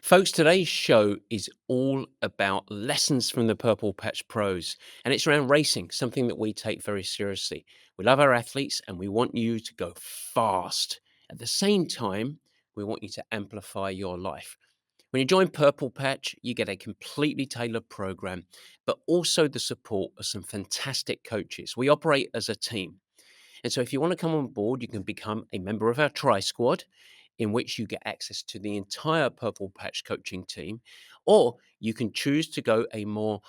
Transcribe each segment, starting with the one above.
Folks, today's show is all about lessons from the Purple Patch Pros, and it's around racing, something that we take very seriously. We love our athletes and we want you to go fast. At the same time, we want you to amplify your life. When you join Purple Patch, you get a completely tailored program, but also the support of some fantastic coaches. We operate as a team. And so if you want to come on board, you can become a member of our Tri Squad, in which you get access to the entire Purple Patch coaching team, or you can choose to go a more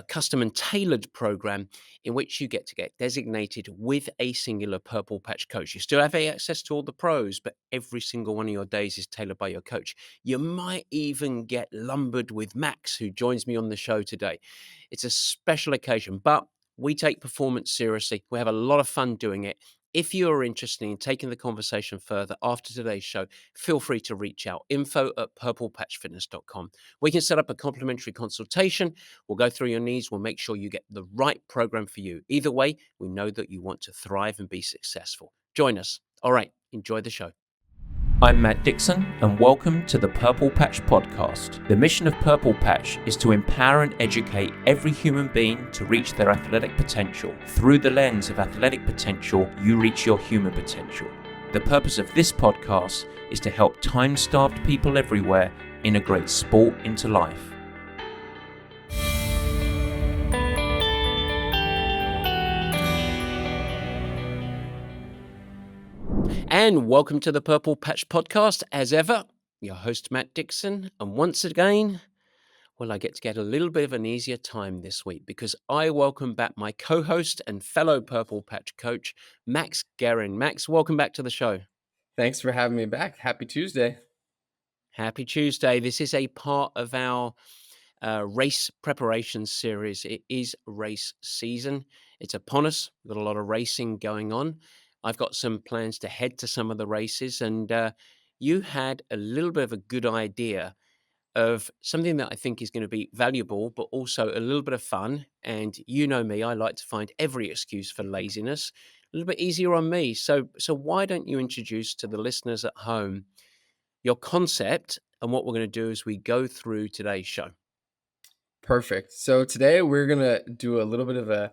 custom and tailored program in which you get designated with a singular Purple Patch coach. You still have access to all the pros, but every single one of your days is tailored by your coach. You might even get lumbered with Max, who joins me on the show today. It's a special occasion, but we take performance seriously. We have a lot of fun doing it. If you are interested in taking the conversation further after today's show, feel free to reach out. info@purplepatchfitness.com. We can set up a complimentary consultation. We'll go through your needs. We'll make sure you get the right program for you. Either way, we know that you want to thrive and be successful. Join us. All right. Enjoy the show. I'm Matt Dixon, and welcome to the Purple Patch Podcast. The mission of Purple Patch is to empower and educate every human being to reach their athletic potential. Through the lens of athletic potential, you reach your human potential. The purpose of this podcast is to help time-starved people everywhere integrate sport into life. And welcome to the Purple Patch Podcast. As ever, your host, Matt Dixon. And once again, I get to get a little bit of an easier time this week because I welcome back my co-host and fellow Purple Patch coach, Max Gering. Max, welcome back to the show. Thanks for having me back. Happy Tuesday. Happy Tuesday. This is a part of our race preparation series. It is race season. It's upon us. We've got a lot of racing going on. I've got some plans to head to some of the races, and you had a little bit of a good idea of something that I think is going to be valuable, but also a little bit of fun. And you know me, I like to find every excuse for laziness. A little bit easier on me. So why don't you introduce to the listeners at home your concept and what we're going to do as we go through today's show? Perfect. So today we're going to do a little bit of a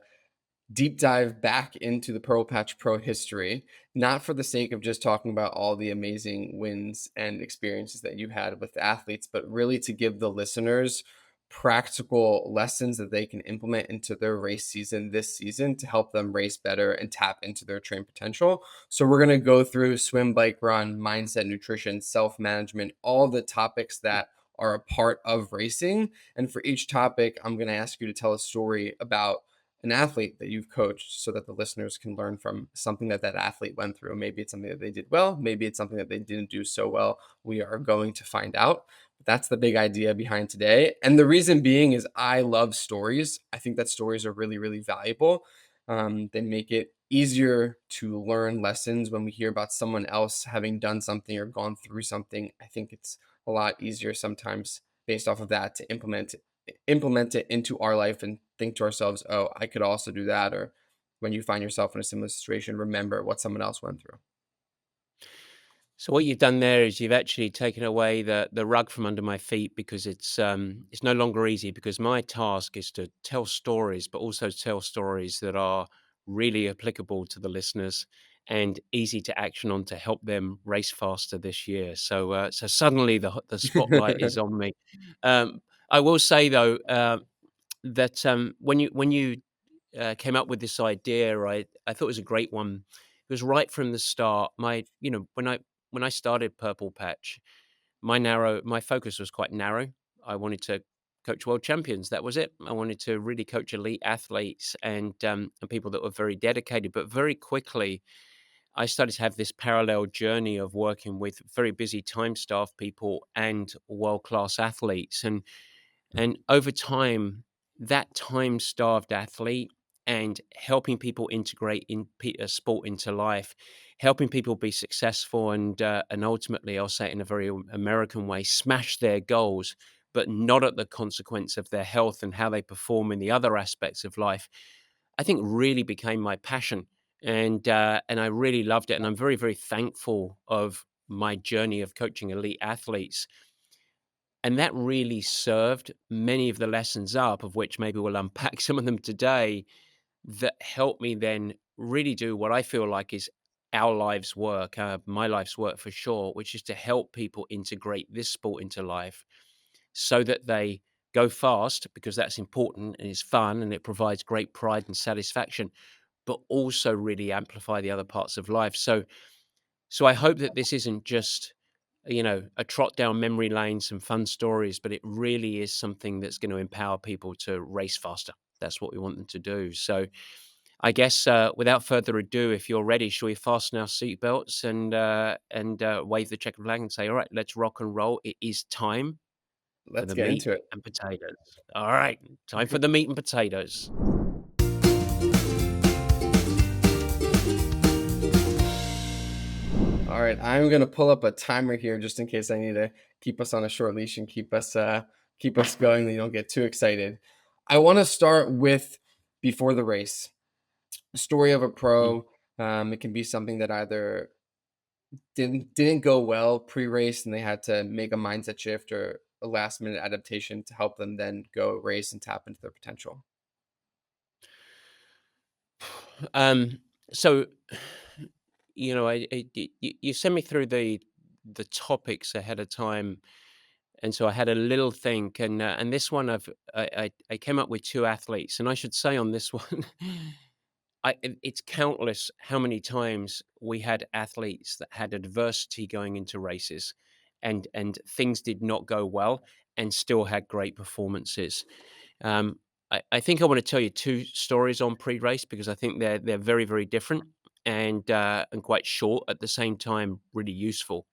deep dive back into the Purple Patch Pro history, not for the sake of just talking about all the amazing wins and experiences that you've had with athletes, but really to give the listeners practical lessons that they can implement into their race season this season to help them race better and tap into their train potential. So we're going to go through swim, bike, run, mindset, nutrition, self-management, all the topics that are a part of racing. And for each topic, I'm going to ask you to tell a story about an athlete that you've coached so that the listeners can learn from something that athlete went through. Maybe it's something that they did well. Maybe it's something that they didn't do so well. We are going to find out. But that's the big idea behind today. And the reason being is I love stories. I think that stories are really, really valuable. They make it easier to learn lessons when we hear about someone else having done something or gone through something. I think it's a lot easier sometimes based off of that to implement it into our life and think to ourselves, oh, I could also do that. Or when you find yourself in a similar situation, remember what someone else went through. So what you've done there is you've actually taken away the rug from under my feet because it's no longer easy, because my task is to tell stories, but also tell stories that are really applicable to the listeners and easy to action on to help them race faster this year. So suddenly the spotlight is on me. I will say though that when you came up with this idea, I thought it was a great one. It was right from the start. When I started Purple Patch, my focus was quite narrow. I wanted to coach world champions. That was it. I wanted to really coach elite athletes and people that were very dedicated. But very quickly, I started to have this parallel journey of working with very busy time staff people and world-class athletes. And over time, that time-starved athlete and helping people integrate sport into life, helping people be successful and ultimately, I'll say it in a very American way, smash their goals, but not at the consequence of their health and how they perform in the other aspects of life, I think really became my passion. And I really loved it. And I'm very, very thankful of my journey of coaching elite athletes. And that really served many of the lessons up, of which maybe we'll unpack some of them today, that helped me then really do what I feel like is our life's work, my life's work for sure, which is to help people integrate this sport into life so that they go fast because that's important and it's fun and it provides great pride and satisfaction, but also really amplify the other parts of life. So I hope that this isn't just, a trot down memory lane, some fun stories, but it really is something that's going to empower people to race faster. That's what we want them to do. So I guess without further ado, if you're ready, shall we fasten our seatbelts and wave the checkered flag and say, "All right, let's rock and roll. It is time for Let's the get meat into it. and potatoes." All right, time for the meat and potatoes. All right, I'm gonna pull up a timer here just in case I need to keep us on a short leash and keep us going. That you don't get too excited. I want to start with before the race. A story of a Mm. pro. It can be something that either didn't go well pre-race and they had to make a mindset shift or a last minute adaptation to help them then go race and tap into their potential. Um, so, you sent me through the topics ahead of time, and so I had a little think, and this one I came up with two athletes, and I should say on this one, it's countless how many times we had athletes that had adversity going into races, and things did not go well, and still had great performances. Um, I think I want to tell you two stories on pre-race because I think they're very very different and quite short at the same time, really useful.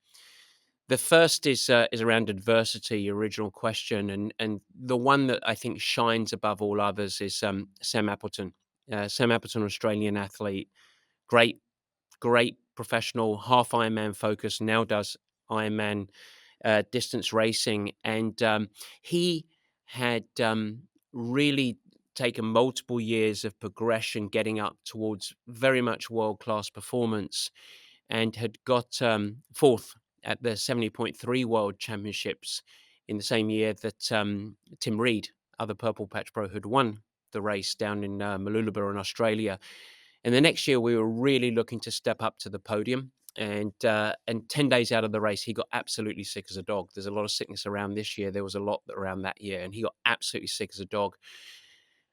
The first is around adversity, your original question, and the one that I think shines above all others is Sam Appleton. Sam Appleton, Australian athlete, great great professional, half Ironman focus, now does Ironman distance racing. And he had really taken multiple years of progression getting up towards very much world class performance and had got fourth at the 70.3 World Championships in the same year that Tim Reed, other Purple Patch Pro, had won the race down in Mooloolaba in Australia. And the next year, we were really looking to step up to the podium. And 10 days out of the race, he got absolutely sick as a dog. There's a lot of sickness around this year. There was a lot around that year, and he got absolutely sick as a dog.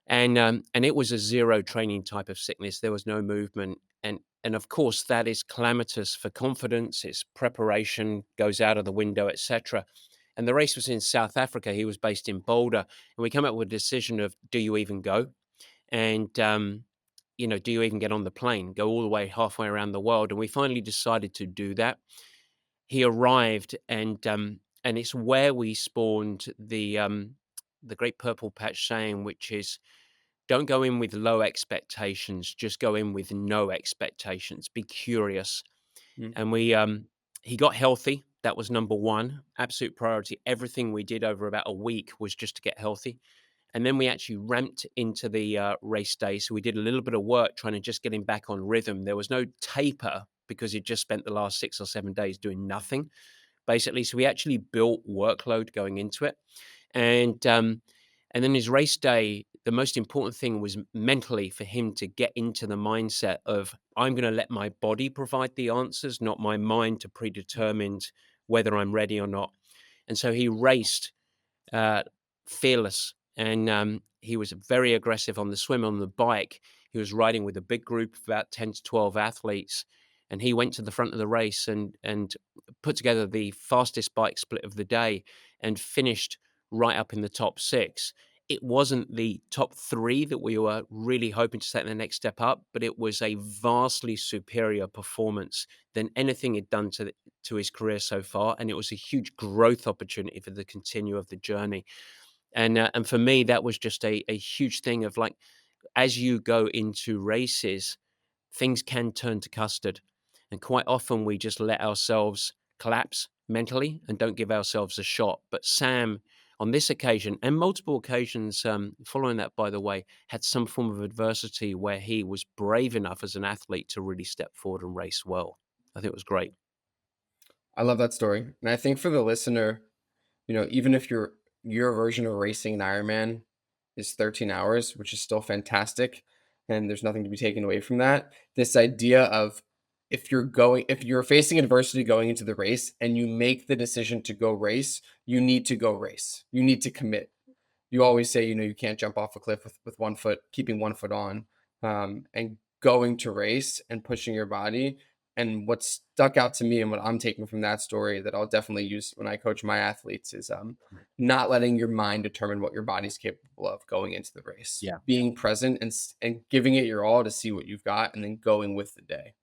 And it was a zero training type of sickness. There was no movement, and of course that is calamitous for confidence. Its preparation goes out of the window, etc. And the race was in South Africa. He was based in Boulder, and we came up with a decision of, do you even go? And do you even get on the plane, go all the way halfway around the world? And we finally decided to do that. He arrived, and it's where we spawned the great Purple Patch saying, which is, don't go in with low expectations, just go in with no expectations. Be curious. Mm. And he got healthy. That was number one, absolute priority. Everything we did over about a week was just to get healthy. And then we actually ramped into the race day. So we did a little bit of work trying to just get him back on rhythm. There was no taper because he'd just spent the last 6 or 7 days doing nothing, basically. So we actually built workload going into it. And then his race day, the most important thing was mentally for him to get into the mindset of, I'm going to let my body provide the answers, not my mind to predetermine whether I'm ready or not. And so he raced uh, fearless, and he was very aggressive on the swim. On the bike, he was riding with a big group of about 10 to 12 athletes, and he went to the front of the race and put together the fastest bike split of the day and finished right up in the top six. It wasn't the top three that we were really hoping to take the next step up, but it was a vastly superior performance than anything he'd done to his career so far, and it was a huge growth opportunity for the continue of the journey. And for me, that was just a huge thing of, like, as you go into races, things can turn to custard, and quite often we just let ourselves collapse mentally and don't give ourselves a shot. But Sam, on this occasion and multiple occasions following that, by the way, had some form of adversity where he was brave enough as an athlete to really step forward and race well. I think it was great. I love that story. And I think for the listener, Even if your version of racing an Ironman is 13 hours, which is still fantastic, and there's nothing to be taken away from that. This idea of if you're facing adversity going into the race and you make the decision to go race, you need to go race. You need to commit. You always say, you can't jump off a cliff with one foot, keeping one foot on, and going to race and pushing your body. And what stuck out to me and what I'm taking from that story that I'll definitely use when I coach my athletes is not letting your mind determine what your body's capable of going into the race, Yeah. being present and giving it your all to see what you've got, and then going with the day.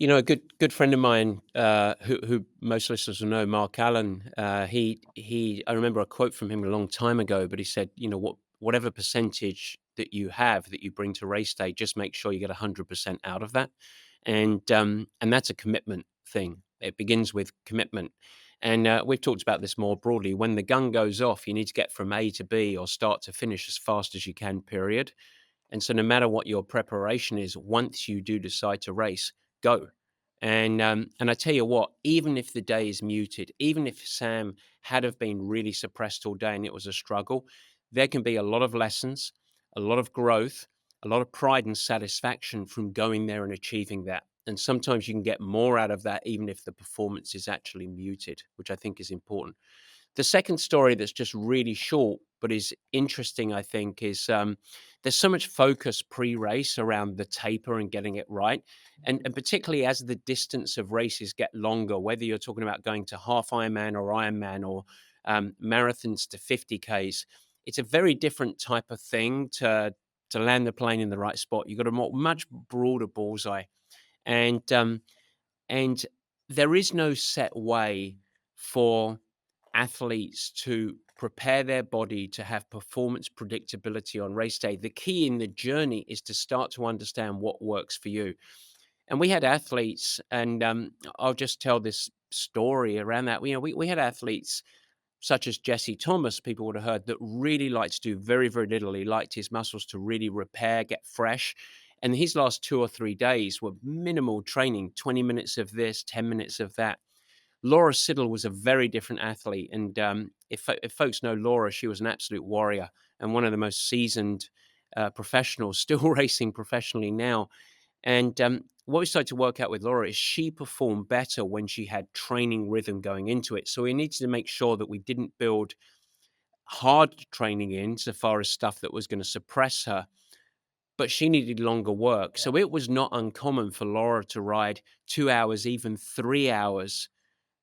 A good friend of mine, who most listeners will know, Mark Allen. He. I remember a quote from him a long time ago, but he said, whatever percentage that you have that you bring to race day, just make sure you get 100% out of that, and that's a commitment thing. It begins with commitment, and we've talked about this more broadly. When the gun goes off, you need to get from A to B or start to finish as fast as you can. Period. And so no matter what your preparation is, once you do decide to race, go. And I tell you what, even if the day is muted, even if Sam had have been really suppressed all day and it was a struggle, there can be a lot of lessons, a lot of growth, a lot of pride and satisfaction from going there and achieving that. And sometimes you can get more out of that, even if the performance is actually muted, which I think is important. The second story that's just really short, but is interesting, I think, is there's so much focus pre-race around the taper and getting it right. And particularly as the distance of races get longer, whether you're talking about going to half Ironman or Ironman or marathons to 50Ks, it's a very different type of thing to land the plane in the right spot. You've got a much broader bullseye. And and there is no set way for athletes to prepare their body to have performance predictability on race day. The key in the journey is to start to understand what works for you. And we had athletes, and I'll just tell this story around that. We had athletes such as Jesse Thomas, people would have heard, that really liked to do very, very little. He liked his muscles to really repair, get fresh. And his last 2 or 3 days were minimal training, 20 minutes of this, 10 minutes of that. Laura Siddle was a very different athlete. And if folks know Laura, she was an absolute warrior and one of the most seasoned professionals, still racing professionally now. And what we started to work out with Laura is she performed better when she had training rhythm going into it. So we needed to make sure that we didn't build hard training in so far as stuff that was going to suppress her, but she needed longer work. So it was not uncommon for Laura to ride 2 hours, even 3 hours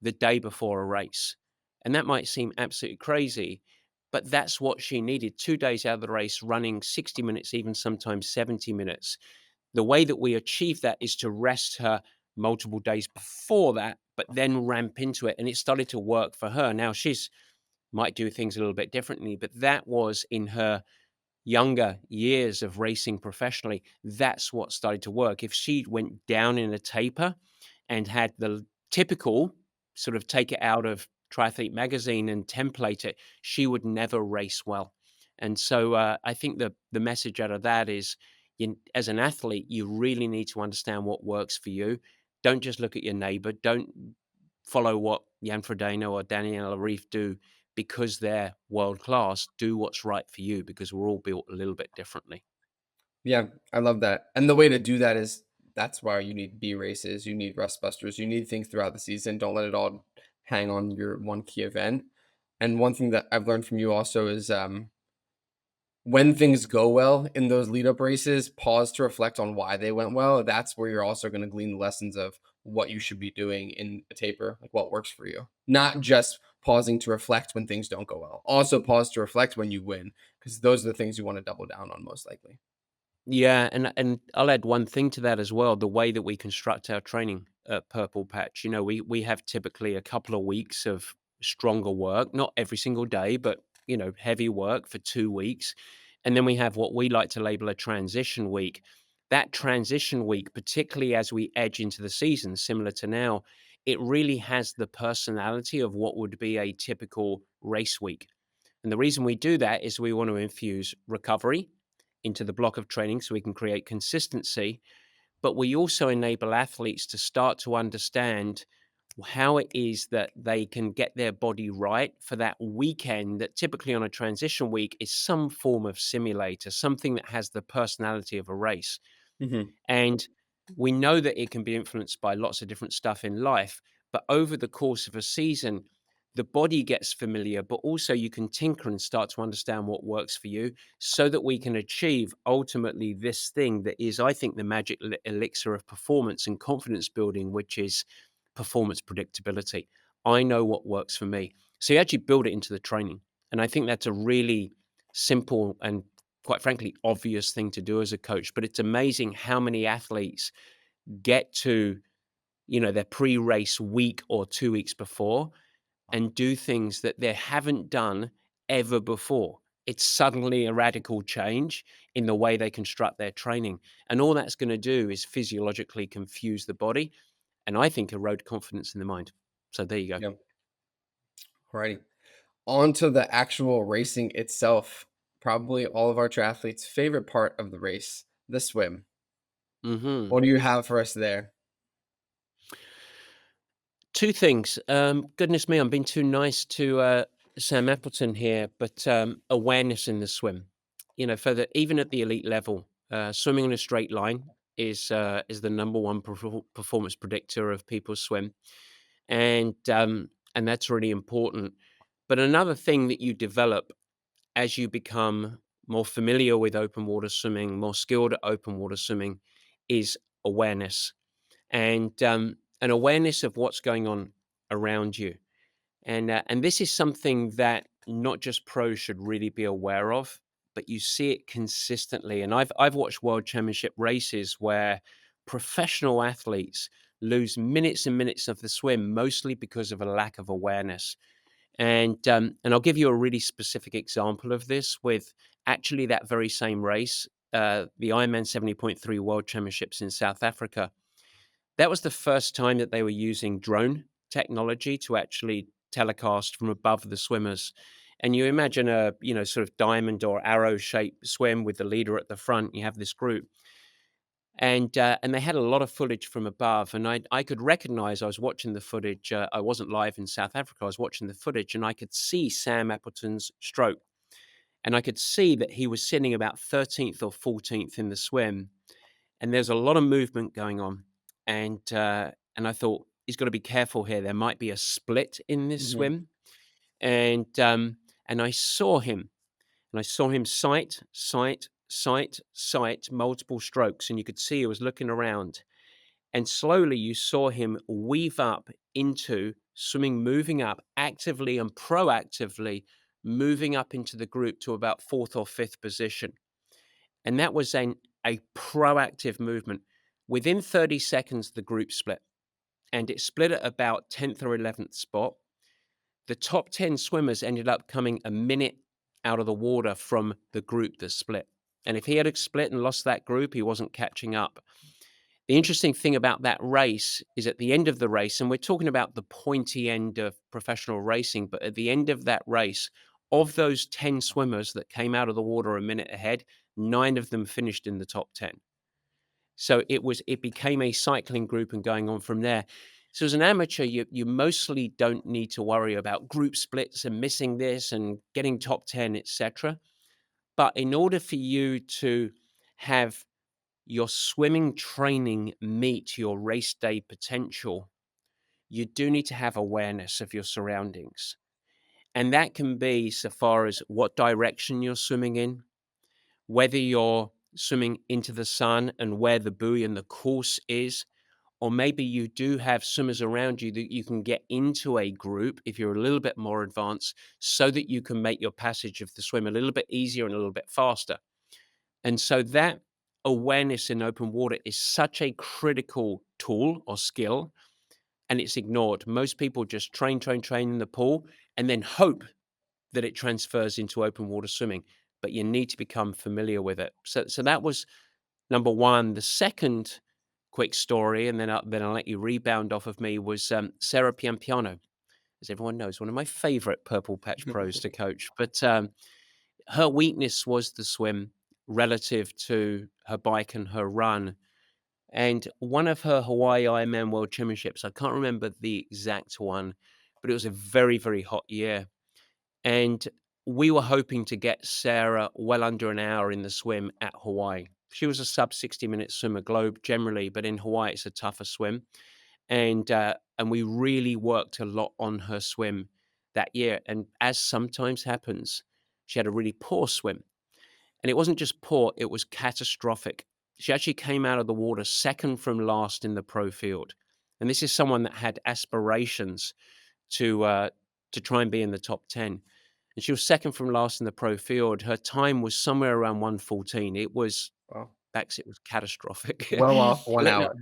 the day before a race. And that might seem absolutely crazy, but that's what she needed. 2 days out of the race, running 60 minutes, even sometimes 70 minutes. The way that we achieve that is to rest her multiple days before that, but then ramp into it. And it started to work for her. Now she's might do things a little bit differently, but that was in her younger years of racing professionally. That's what started to work. If she went down in a taper and had the typical sort of take it out of Triathlete magazine and template it, she would never race well. And so I think the message out of that is, as an athlete, you really need to understand what works for you. Don't just look at your neighbor. Don't follow what Jan Frodeno or Daniela Reef do because they're world class. Do what's right for you because we're all built a little bit differently. Yeah, I love that. And the way to do that is that's why you need B races, you need rest busters, you need things throughout the season. Don't let it all hang on your one key event. And one thing that I've learned from you also is when things go well in those lead up races, pause to reflect on why they went well. That's where you're also going to glean the lessons of what you should be doing in a taper, like what works for you. Not just pausing to reflect when things don't go well. Also pause to reflect when you win, because those are the things you want to double down on most likely. Yeah, and I'll add one thing to that as well, the way that we construct our training at Purple Patch. We have typically a couple of weeks of stronger work, not every single day, but heavy work for 2 weeks. And then we have what we like to label a transition week. That transition week, particularly as we edge into the season, similar to now, it really has the personality of what would be a typical race week. And the reason we do that is we want to infuse recovery into the block of training so we can create consistency. But we also enable athletes to start to understand how it is that they can get their body right for that weekend that typically on a transition week is some form of simulator, something that has the personality of a race. Hmm. And we know that it can be influenced by lots of different stuff in life, but over the course of a season, the body gets familiar, but also you can tinker and start to understand what works for you so that we can achieve ultimately this thing that is, I think, the magic elixir of performance and confidence building, which is performance predictability. I know what works for me. So you actually build it into the training. And I think that's a really simple and quite frankly obvious thing to do as a coach. But it's amazing how many athletes get to, their pre-race week or 2 weeks before and do things that they haven't done ever before. It's suddenly a radical change in the way they construct their training. And all that's going to do is physiologically confuse the body and I think erode confidence in the mind. So there you go. Yeah. Alrighty. On to the actual racing itself. Probably all of our triathletes' favorite part of the race, the swim. Mhm. What do you have for us there? Two things. Goodness me, I'm being too nice to Sam Appleton here, but awareness in the swim. For the even at the elite level, swimming in a straight line is the number one performance predictor of people's swim, and that's really important. But another thing that you develop as you become more familiar with open water swimming, more skilled at open water swimming, is awareness and an awareness of what's going on around you. And this is something that not just pros should really be aware of, but you see it consistently. And I've watched world championship races where professional athletes lose minutes and minutes of the swim, mostly because of a lack of awareness. And I'll give you a really specific example of this with actually that very same race, the Ironman 70.3 World Championships in South Africa. That was the first time that they were using drone technology to actually telecast from above the swimmers. And you imagine a, sort of diamond or arrow shaped swim with the leader at the front. You have this group. And they had a lot of footage from above, and I could recognize I was watching the footage. I wasn't live in South Africa. I was watching the footage, and I could see Sam Appleton's stroke, and I could see that he was sitting about 13th or 14th in the swim, and there's a lot of movement going on, and I thought he's got to be careful here. There might be a split in this Hmm. swim, and I saw him. And I saw him sight, multiple strokes. And you could see he was looking around. And slowly you saw him weave up into swimming, moving up actively and proactively, moving up into the group to about fourth or fifth position. And that was a proactive movement. Within 30 seconds, the group split. And it split at about 10th or 11th spot. The top 10 swimmers ended up coming a minute out of the water from the group that split. And if he had split and lost that group, he wasn't catching up. The interesting thing about that race is at the end of the race, and we're talking about the pointy end of professional racing, but at the end of that race, of those 10 swimmers that came out of the water a minute ahead, 9 of them finished in the top 10. So it became a cycling group and going on from there. So as an amateur, you mostly don't need to worry about group splits and missing this and getting top 10, etc. But in order for you to have your swimming training meet your race day potential, you do need to have awareness of your surroundings. And that can be so far as what direction you're swimming in, whether you're swimming into the sun and where the buoy and the course is, or maybe you do have swimmers around you that you can get into a group if you're a little bit more advanced so that you can make your passage of the swim a little bit easier and a little bit faster. And so that awareness in open water is such a critical tool or skill, and it's ignored. Most people just train in the pool and then hope that it transfers into open water swimming, but you need to become familiar with it. So that was number one. The second quick story, and then I'll let you rebound off of me, was Sarah Piampiano, as everyone knows, one of my favorite Purple Patch pros to coach. But her weakness was the swim relative to her bike and her run. And one of her Hawaii Ironman World Championships, I can't remember the exact one, but it was a very, very hot year. And we were hoping to get Sarah well under an hour in the swim at Hawaii. She was a sub 60-minute swimmer globe generally, but in Hawaii it's a tougher swim. And we really worked a lot on her swim that year. And as sometimes happens, she had a really poor swim. And it wasn't just poor, it was catastrophic. She actually came out of the water second from last in the pro field. And this is someone that had aspirations to try and be in the top 10. And she was second from last in the pro field. Her time was somewhere around 1:14. It was Wow. Bex, it was catastrophic. Well off 1 Let no hour.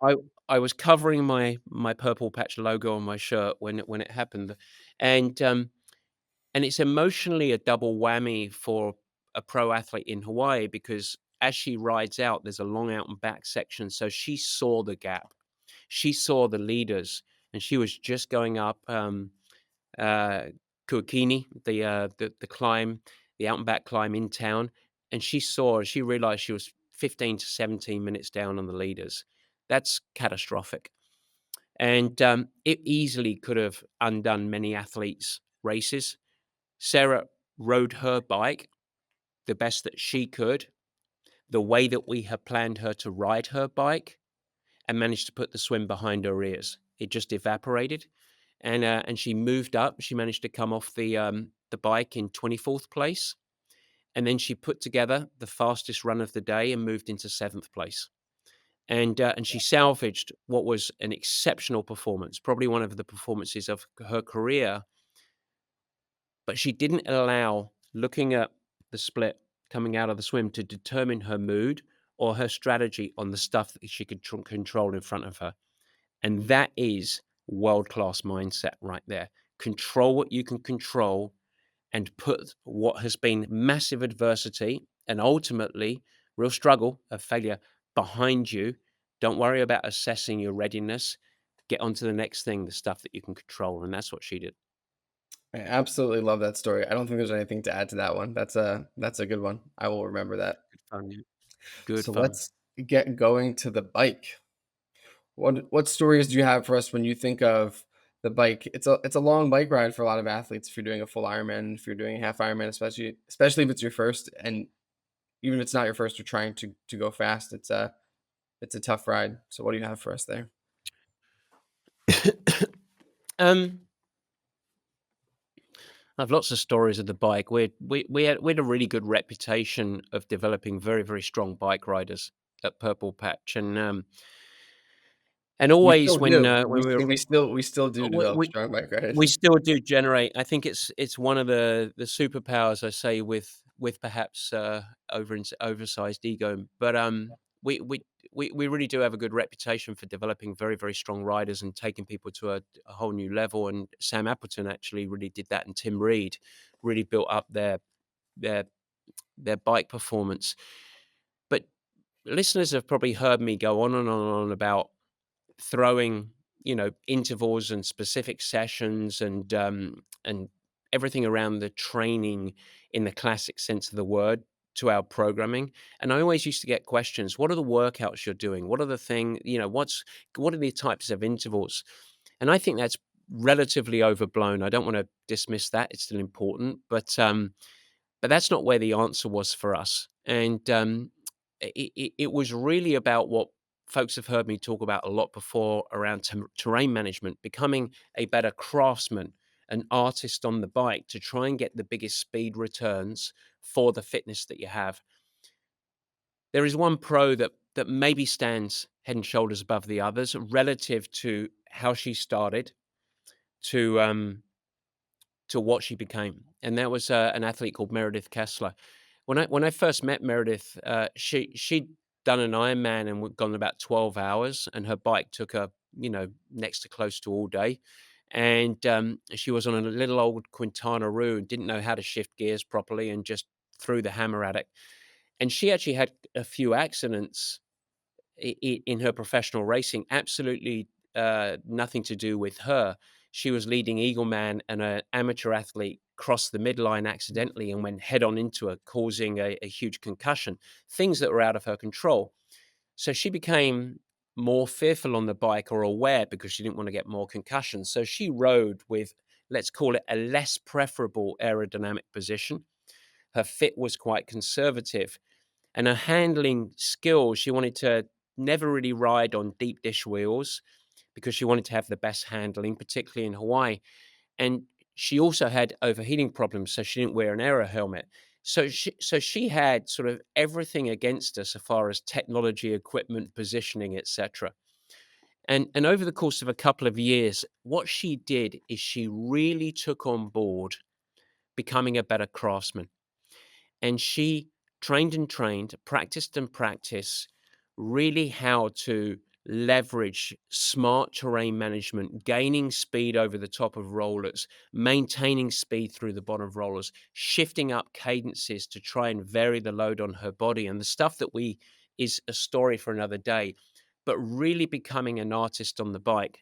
I I was covering my purple patch logo on my shirt when it happened, and, um, and it's emotionally a double whammy for a pro athlete in Hawaii because as she rides out, there's a long out and back section, so she saw the gap. She saw the leaders, and she was just going up, uh, Kuakini, the climb, the out and back climb in town, and she realized she was 15 to 17 minutes down on the leaders. That's catastrophic. And it easily could have undone many athletes' races. Sarah rode her bike the best that she could, the way that we had planned her to ride her bike, and managed to put the swim behind her ears. It just evaporated, and she moved up. She managed to come off the bike in 24th place, and then she put together the fastest run of the day and moved into 7th place. And she salvaged what was an exceptional performance, probably one of the performances of her career. But she didn't allow looking at the split coming out of the swim to determine her mood or her strategy on the stuff that she could control in front of her. And that is world-class mindset right there. Control what you can control and put what has been massive adversity and ultimately real struggle of failure behind you. Don't worry about assessing your readiness. Get on to the next thing, the stuff that you can control. And that's what she did. I absolutely love that story. I don't think there's anything to add to that one. That's a good one. I will remember that. Good fun. Yeah. Good So fun. let's get going to the bike. What stories do you have for us when you think of the bike? It's a long bike ride for a lot of athletes if you're doing a full Ironman, if you're doing a half Ironman, especially if it's your first, and even if it's not your first, you're trying to go fast. It's a tough ride. So what do you have for us there? um, I've lots of stories of the bike. We had a really good reputation of developing very, very strong bike riders at Purple Patch, and We always still do. when we were We still do we, develop we strong bike riders. we still do generate. I think it's one of the superpowers I say with perhaps oversized ego, but we we. We really do have a good reputation for developing very, very strong riders and taking people to a whole new level. And Sam Appleton actually really did that, and Tim Reed really built up their their bike performance. But listeners have probably heard me go on and on and on about throwing, intervals and specific sessions and everything around the training in the classic sense of the word to our programming. And I always used to get questions: what are the workouts you're doing? What are the thing, what are the types of intervals? And I think that's relatively overblown. I don't want to dismiss that. It's still important, but that's not where the answer was for us. And it was really about what folks have heard me talk about a lot before around terrain management, becoming a better craftsman, an artist on the bike to try and get the biggest speed returns for the fitness that you have. There is one pro that maybe stands head and shoulders above the others relative to how she started to what she became, and that was an athlete called Meredith Kessler. When I first met Meredith, she'd done an Ironman and gone about 12 hours, and her bike took her, next to close to all day. And she was on a little old Quintana Roo and didn't know how to shift gears properly and just threw the hammer at it. And she actually had a few accidents in her professional racing, absolutely nothing to do with her. She was leading Eagleman, and an amateur athlete crossed the midline accidentally and went head on into her, causing a huge concussion, things that were out of her control. So she became more fearful on the bike, or aware, because she didn't want to get more concussions. So she rode with, let's call it, a less preferable aerodynamic position. Her fit was quite conservative, and her handling skills, she wanted to never really ride on deep dish wheels because she wanted to have the best handling, particularly in Hawaii. And she also had overheating problems, so she didn't wear an aero helmet. So she had sort of everything against her so far as technology, equipment, positioning, etc. And over the course of a couple of years, what she did is she really took on board becoming a better craftsman. And she trained and trained, practiced and practiced, really how to leverage smart terrain management, gaining speed over the top of rollers, maintaining speed through the bottom of rollers, shifting up cadences to try and vary the load on her body, and the stuff that we is a story for another day, but really becoming an artist on the bike.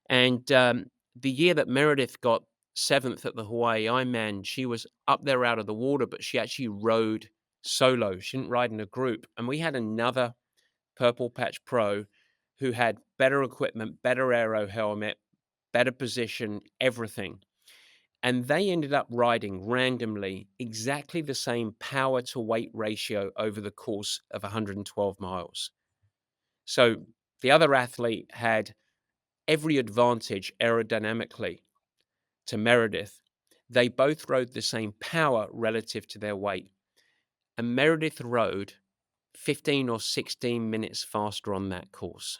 And the year that Meredith got seventh at the Hawaii Ironman, she was up there out of the water, but she actually rode solo. She didn't ride in a group. And we had another Purple Patch Pro who had better equipment, better aero helmet, better position, everything. And they ended up riding randomly exactly the same power to weight ratio over the course of 112 miles. So the other athlete had every advantage aerodynamically to Meredith. They both rode the same power relative to their weight. And Meredith rode 15 or 16 minutes faster on that course.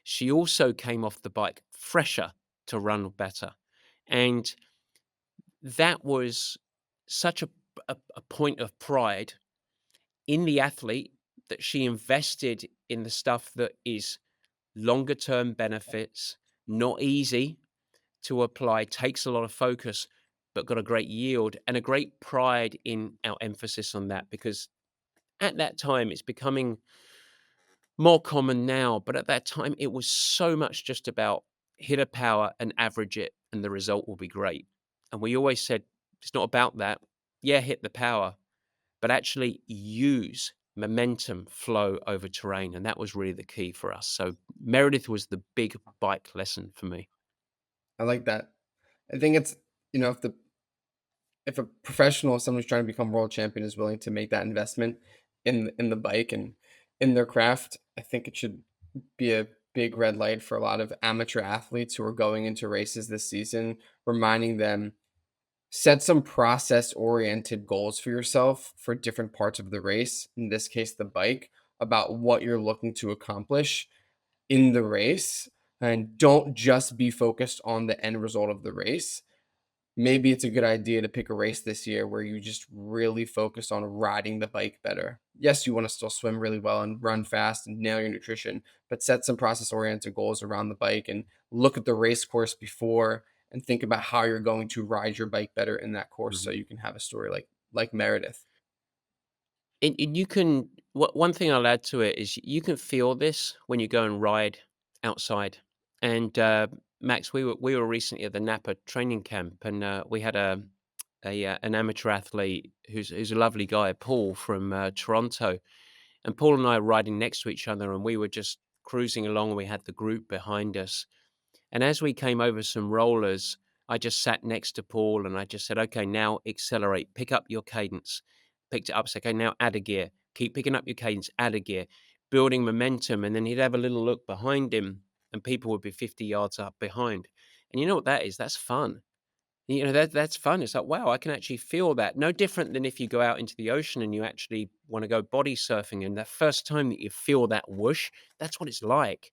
She also came off the bike fresher to run better. And that was such a point of pride in the athlete, that she invested in the stuff that is longer term benefits, not easy to apply, takes a lot of focus, but got a great yield and a great pride in our emphasis on that. Because at that time, it's becoming more common now, but at that time, it was so much just about hit a power and average it, and the result will be great. And we always said, it's not about that. Yeah, hit the power, but actually use momentum flow over terrain. And that was really the key for us. So Meredith was the big bike lesson for me. I like that. I think it's, if a professional, someone who's trying to become world champion, is willing to make that investment in the bike and in their craft, I think it should be a big red light for a lot of amateur athletes who are going into races this season, reminding them, set some process oriented goals for yourself for different parts of the race, in this case the bike, about what you're looking to accomplish in the race, and don't just be focused on the end result of the race. Maybe it's a good idea to pick a race this year where you just really focus on riding the bike better. Yes, you want to still swim really well and run fast and nail your nutrition, but set some process oriented goals around the bike and look at the race course before and think about how you're going to ride your bike better in that course so Mhm. you can have a story like Meredith. And you can, one thing I'll add to it is you can feel this when you go and ride outside. And Max, we were recently at the Napa training camp, and we had an amateur athlete who's a lovely guy, Paul from Toronto, and Paul and I were riding next to each other, and we were just cruising along. We had the group behind us, and as we came over some rollers, I just sat next to Paul and I just said, okay, now accelerate, pick up your cadence. Picked it up, said, okay, now add a gear. Keep picking up your cadence, add a gear, building momentum. And then he'd have a little look behind him and people would be 50 yards up behind. And you know what that is? That's fun. That's fun. It's like, wow, I can actually feel that. No different than if you go out into the ocean and you actually want to go body surfing. And that first time that you feel that whoosh, that's what it's like.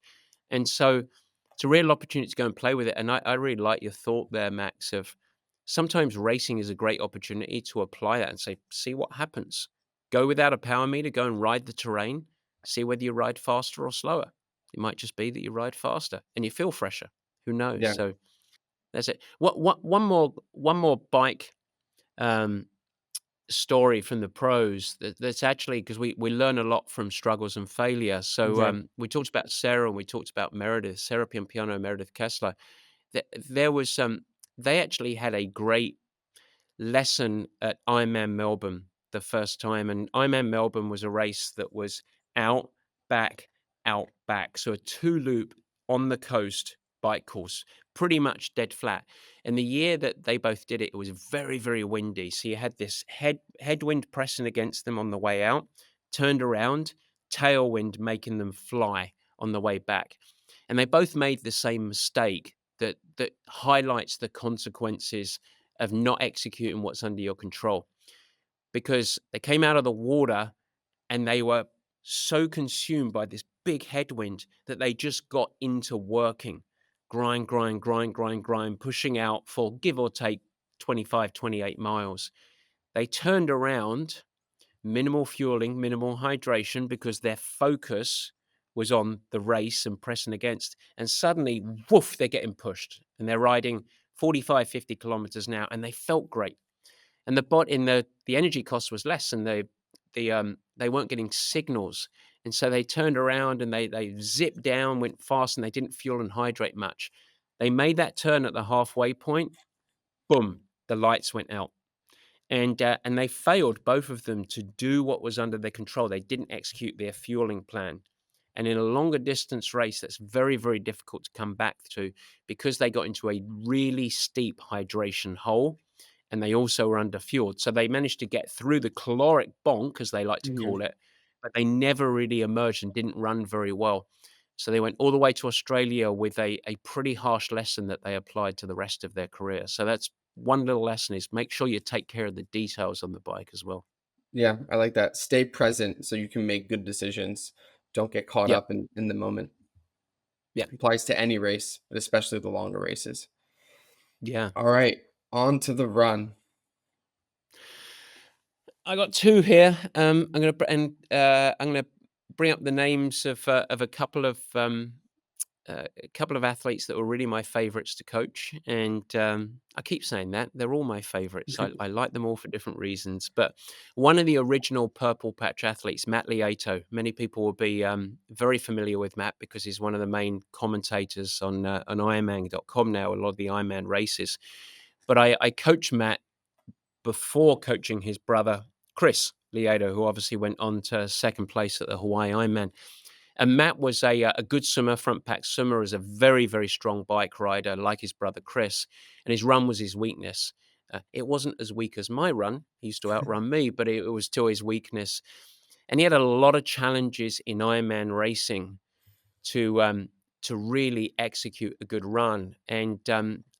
And so it's a real opportunity to go and play with it. And I really like your thought there, Max, of sometimes racing is a great opportunity to apply that and say, see what happens. Go without a power meter, go and ride the terrain, see whether you ride faster or slower. It might just be that you ride faster and you feel fresher. Who knows? Yeah. So that's it. One more bike um, story from the pros that's actually, because we learn a lot from struggles and failure. So Yeah. we talked about Sarah and we talked about Meredith, Sarah Piampiano, Meredith Kessler. There was they actually had a great lesson at Ironman Melbourne the first time, and Ironman Melbourne was a race that was out back, out, back. So a 2-loop on the coast bike course, pretty much dead flat. And the year that they both did it, it was very, very windy. So you had this headwind pressing against them on the way out, turned around, tailwind making them fly on the way back. And they both made the same mistake that highlights the consequences of not executing what's under your control. Because they came out of the water and they were so consumed by this big headwind that they just got into working, grind, grind, grind, grind, grind, pushing out for give or take 25, 28 miles. They turned around, minimal fueling, minimal hydration, because their focus was on the race and pressing against. And suddenly, woof, they're getting pushed and they're riding 45, 50 kilometers an hour, and they felt great. And the energy cost was less, and they weren't getting signals, and so they turned around and they zipped down, went fast, and they didn't fuel and hydrate much. They made that turn at the halfway point, boom, the lights went out, and they failed, both of them, to do what was under their control. They didn't execute their fueling plan, and in a longer distance race, that's very, very difficult to come back to, because they got into a really steep hydration hole. And they also were underfueled. So they managed to get through the caloric bonk, as they like to Mhm. call it, but they never really emerged and didn't run very well. So they went all the way to Australia with a pretty harsh lesson that they applied to the rest of their career. So that's one little lesson, is make sure you take care of the details on the bike as well. Yeah, I like that. Stay present so you can make good decisions. Don't get caught Yep. up in the moment. Yep. Applies to any race, but especially the longer races. Yeah. All right, on to the run. I got two here. I'm gonna bring up the names of a couple of athletes that were really my favorites to coach. And I keep saying that they're all my favorites. I like them all for different reasons. But one of the original Purple Patch athletes, Matt Lieto, many people will be very familiar with Matt because he's one of the main commentators on Ironman.com now, a lot of the Ironman races. But I coached Matt before coaching his brother, Chris Lieto, who obviously went on to second place at the Hawaii Ironman. And Matt was a good swimmer, front pack swimmer, is a very, very strong bike rider, like his brother Chris, and his run was his weakness. It wasn't as weak as my run. He used to outrun me, but it was still his weakness. And he had a lot of challenges in Ironman racing to really execute a good run. And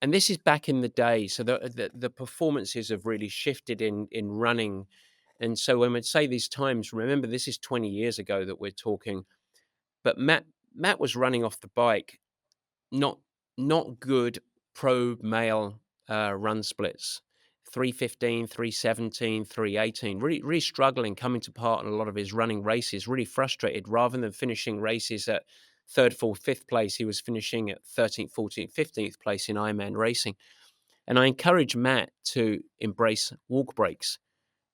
this is back in the day, so the performances have really shifted in running. And so when we say these times, remember this is 20 years ago that we're talking. But Matt was running off the bike, not not good pro male run splits. 3:15, 3:17, 3:18. Really struggling, coming to part in a lot of his running races, really frustrated. Rather than finishing races at third, fourth, fifth place, he was finishing at 13th, 14th, 15th place in Ironman racing. And I encouraged Matt to embrace walk breaks.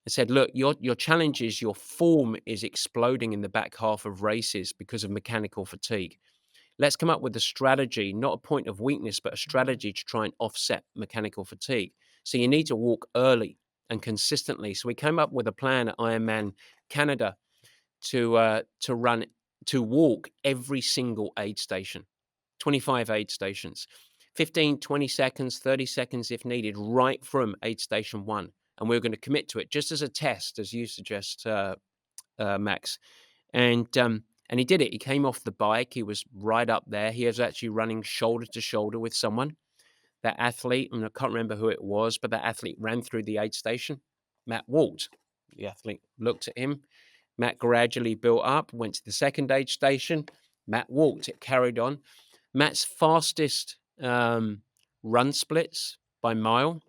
I said, look, your challenge is your form is exploding in the back half of races because of mechanical fatigue. Let's come up with a strategy, not a point of weakness, but a strategy to try and offset mechanical fatigue. So you need to walk early and consistently. So we came up with a plan at Ironman Canada to walk every single aid station, 25 aid stations, 15, 20 seconds, 30 seconds if needed, right from aid station one. And we were going to commit to it just as a test, as you suggest, Max. And he did it. He came off the bike. He was right up there. He was actually running shoulder to shoulder with someone. That athlete, and I can't remember who it was, but that athlete ran through the aid station. Matt walked. The athlete looked at him. Matt gradually built up, went to the second aid station. Matt walked. It carried on. Matt's fastest run splits by mile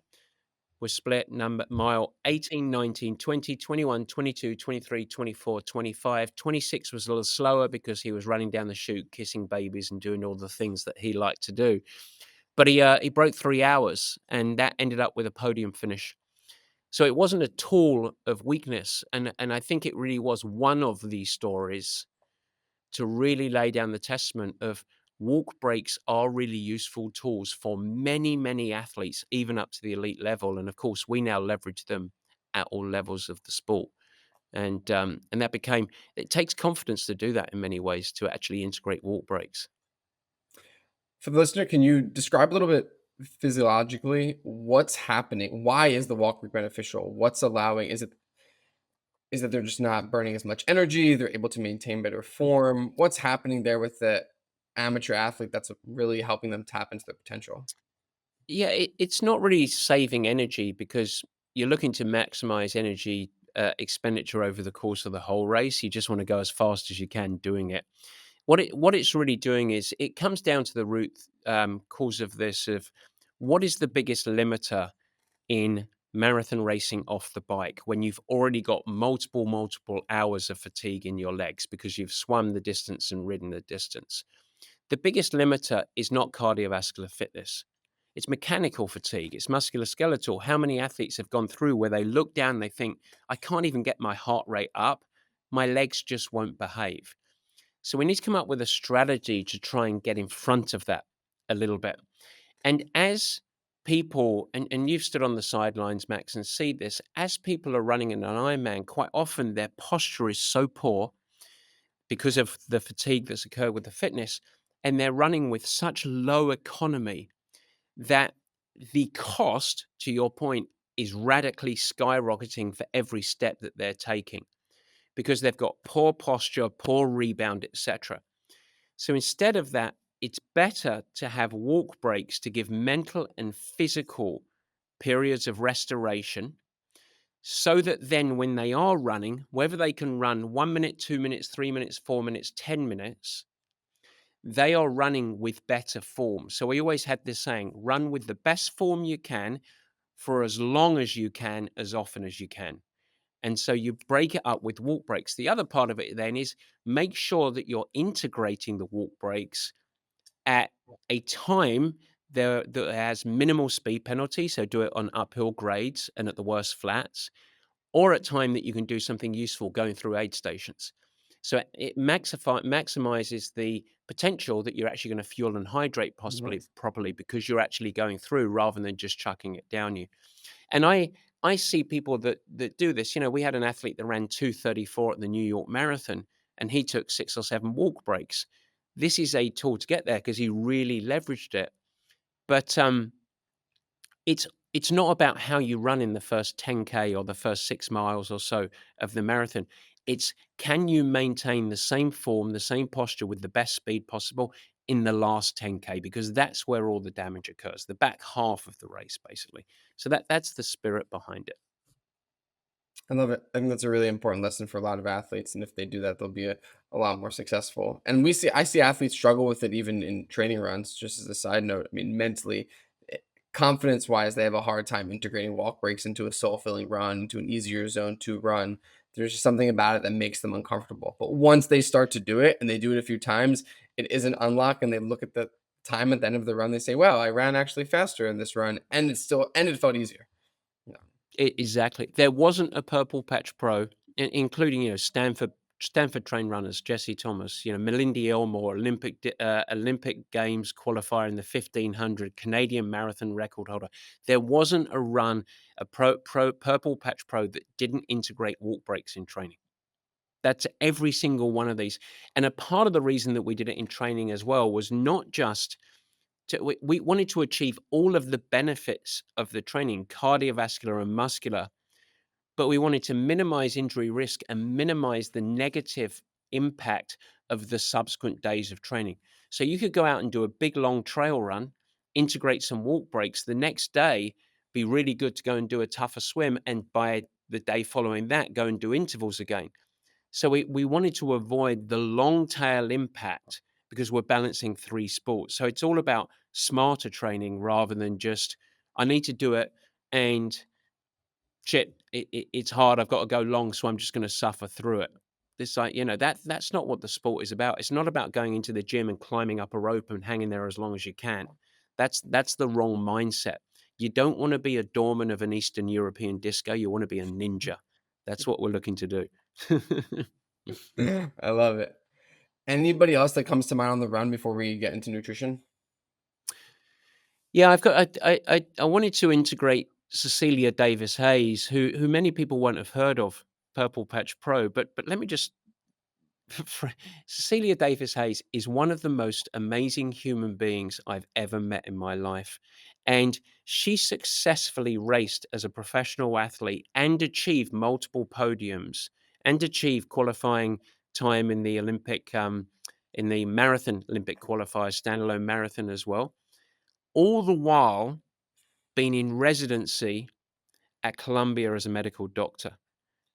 was split mile 18, 19, 20, 21, 22, 23, 24, 25. 26 was a little slower because he was running down the chute, kissing babies and doing all the things that he liked to do. But he broke 3 hours, and that ended up with a podium finish. So it wasn't a tool of weakness. And I think it really was one of these stories to really lay down the testament of walk breaks are really useful tools for many, many athletes, even up to the elite level. And of course, we now leverage them at all levels of the sport. And that became, it takes confidence to do that in many ways, to actually integrate walk breaks. For the listener, can you describe a little bit physiologically what's happening? Why is the walk break beneficial? What's allowing? Is it they're just not burning as much energy? They're able to maintain better form. What's happening there with the amateur athlete that's really helping them tap into their potential? Yeah, it's not really saving energy, because you're looking to maximize energy expenditure over the course of the whole race. You just want to go as fast as you can doing it. What it's really doing is, it comes down to the root cause of this, of what is the biggest limiter in marathon racing off the bike, when you've already got multiple hours of fatigue in your legs because you've swum the distance and ridden the distance. The biggest limiter is not cardiovascular fitness. It's mechanical fatigue. It's musculoskeletal. How many athletes have gone through where they look down, they think, I can't even get my heart rate up. My legs just won't behave. So we need to come up with a strategy to try and get in front of that a little bit. And as people, and you've stood on the sidelines, Max, and see this, as people are running in an Ironman, quite often their posture is so poor because of the fatigue that's occurred with the fitness, and they're running with such low economy that the cost, to your point, is radically skyrocketing for every step that they're taking, because they've got poor posture, poor rebound, etc. So instead of that, it's better to have walk breaks to give mental and physical periods of restoration, so that then when they are running, whether they can run 1 minute, 2 minutes, 3 minutes, 4 minutes, 10 minutes, they are running with better form. So we always had this saying, run with the best form you can for as long as you can, as often as you can. And so you break it up with walk breaks. The other part of it then is, make sure that you're integrating the walk breaks at a time there that has minimal speed penalty. So do it on uphill grades and at the worst flats, or at time that you can do something useful going through aid stations. So it maximizes the potential that you're actually going to fuel and hydrate possibly Nice. properly, because you're actually going through rather than just chucking it down you. And I see people that do this. We had an athlete that ran 2:34 at the New York Marathon, and he took 6 or 7 walk breaks. This is a tool to get there because he really leveraged it. But it's not about how you run in the first 10K or the first 6 miles or so of the marathon. It's, can you maintain the same form, the same posture with the best speed possible in the last 10K, because that's where all the damage occurs, the back half of the race, basically. So that's the spirit behind it. I love it. I think that's a really important lesson for a lot of athletes, and if they do that, they'll be a lot more successful. And I see athletes struggle with it even in training runs. Just as a side note, I mean, mentally, confidence wise, they have a hard time integrating walk breaks into a soul filling run, into an easier zone 2 run. There's just something about it that makes them uncomfortable. But once they start to do it and they do it a few times, it is an unlock, and they look at the time at the end of the run. They say, "Wow, I ran actually faster in this run, and it felt easier." You know. Exactly. There wasn't a Purple Patch Pro, including, Stanford trained runners, Jesse Thomas, Melindy Elmore, Olympic Games qualifier in the 1500, Canadian marathon record holder. There wasn't a run, a Purple Patch Pro, that didn't integrate walk breaks in training. That's every single one of these. And a part of the reason that we did it in training as well was not just we wanted to achieve all of the benefits of the training, cardiovascular and muscular, but we wanted to minimize injury risk and minimize the negative impact of the subsequent days of training. So you could go out and do a big long trail run, integrate some walk breaks the next day, be really good to go and do a tougher swim, and by the day following that, go and do intervals again. So we wanted to avoid the long tail impact, because we're balancing 3 sports. So it's all about smarter training rather than just, I need to do it, and shit, it's hard. I've got to go long, so I'm just going to suffer through it. This, that's not what the sport is about. It's not about going into the gym and climbing up a rope and hanging there as long as you can. That's the wrong mindset. You don't want to be a doorman of an Eastern European disco. You want to be a ninja. That's what we're looking to do. I love it. Anybody else that comes to mind on the run before we get into nutrition? Yeah, I wanted to integrate Cecilia Davis Hayes, who many people won't have heard of. Purple Patch Pro, but let me just Cecilia Davis Hayes is one of the most amazing human beings I've ever met in my life. And she successfully raced as a professional athlete and achieved multiple podiums and achieved qualifying time in the in the marathon Olympic qualifiers, standalone marathon as well. All the while being in residency at Columbia as a medical doctor.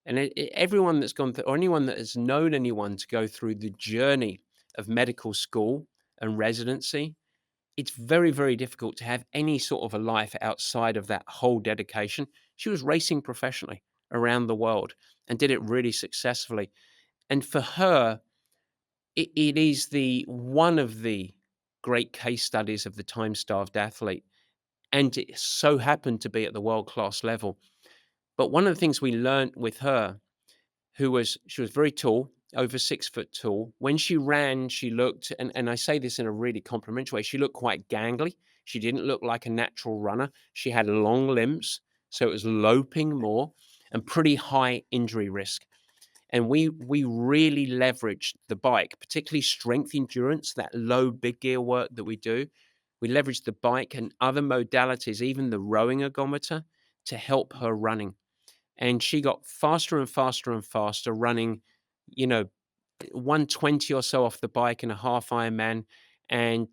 And everyone that's gone through, or anyone that has known anyone to go through the journey of medical school and residency, it's very, very difficult to have any sort of a life outside of that whole dedication. She was racing professionally around the world and did it really successfully. And for her, it is the one of the great case studies of the time-starved athlete. And it so happened to be at the world-class level. But one of the things we learned with her, she was very tall, over 6 foot tall. When she ran, she looked, and I say this in a really complimentary way, she looked quite gangly. She didn't look like a natural runner. She had long limbs, so it was loping more and pretty high injury risk. And we really leveraged the bike, particularly strength endurance, that low big gear work that we do. We leveraged the bike and other modalities, even the rowing ergometer, to help her running. And she got faster and faster and faster running, you know, 120 or so off the bike in a half Ironman. And